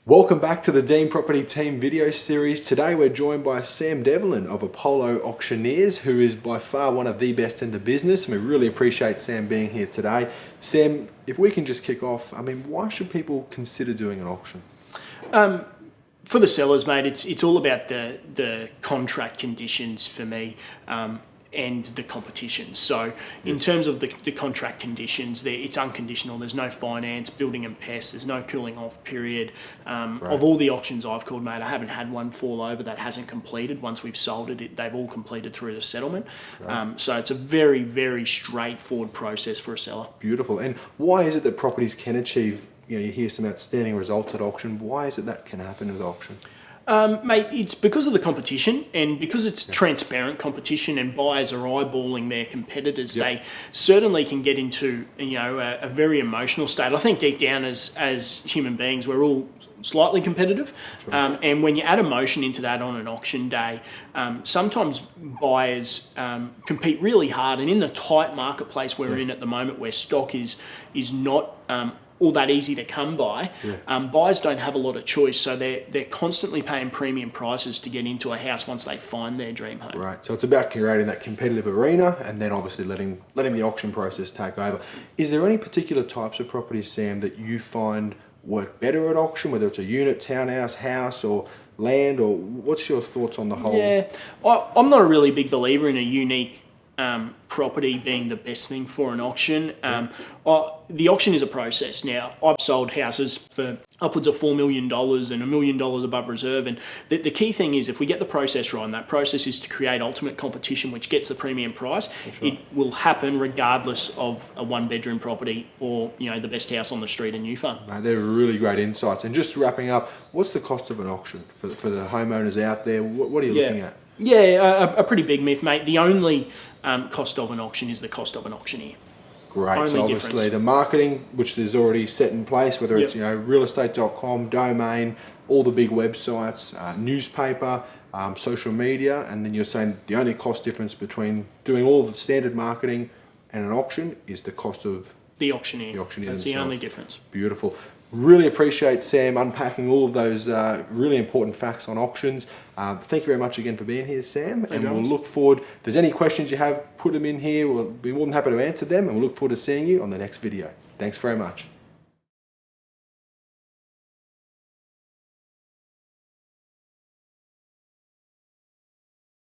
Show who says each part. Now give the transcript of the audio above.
Speaker 1: Welcome back to the Dean Property Team video series. Today we're joined by Sam Devlin of Apollo Auctioneers, who is by far one of the best in the business. And we really appreciate Sam being here today. Sam, if we can just kick off, why should people consider doing an auction?
Speaker 2: For the sellers, mate, it's all about the contract conditions for me. And the competition. So in terms of the contract conditions, it's unconditional. There's no finance, building and pests. There's no cooling off period. Of all the auctions I've called, mate, I haven't had one fall over that hasn't completed. Once we've sold it, they've all completed through the settlement. So it's a very, very straightforward process for a seller.
Speaker 1: Beautiful. And why is it that properties can achieve, you hear some outstanding results at auction. Why is it that can happen with auction?
Speaker 2: Mate, it's because of the competition and because it's transparent competition and buyers are eyeballing their competitors. They certainly can get into a very emotional state. I think deep down as human beings, we're all slightly competitive. And when you add emotion into that on an auction day, sometimes buyers compete really hard. And in the tight marketplace we're in at the moment, where stock is not all that easy to come by, buyers don't have a lot of choice, so they're constantly paying premium prices to get into a house once they find their dream home.
Speaker 1: Right, so it's about creating that competitive arena and then obviously letting the auction process take over. Is there any particular types of properties, Sam, that you find work better at auction, whether it's a unit, townhouse, house, or land, or what's your thoughts on the whole?
Speaker 2: Yeah, I'm not a really big believer in a unique property being the best thing for an auction. The auction is a process. Now, I've sold houses for upwards of $4 million and $1 million above reserve. And the key thing is, if we get the process right, and that process is to create ultimate competition, which gets the premium price, it will happen regardless of a one-bedroom property or the best house on the street in New Farm.
Speaker 1: They're really great insights. And just wrapping up, what's the cost of an auction for the homeowners out there? What are you looking at?
Speaker 2: Yeah, a pretty big myth, mate. The only cost of an auction is the cost of an auctioneer.
Speaker 1: Great.
Speaker 2: Only
Speaker 1: so obviously
Speaker 2: difference.
Speaker 1: The marketing, which is already set in place, whether it's realestate.com, domain, all the big websites, newspaper, social media, and then you're saying the only cost difference between doing all of the standard marketing and an auction is the cost of
Speaker 2: the auctioneer. That's
Speaker 1: themselves.
Speaker 2: the only difference.
Speaker 1: Beautiful. Really appreciate Sam unpacking all of those really important facts on auctions. Thank you very much again for being here, Sam. And we'll look forward, if there's any questions you have, put them in here. We'll be more than happy to answer them, and we'll look forward to seeing you on the next video. Thanks very much.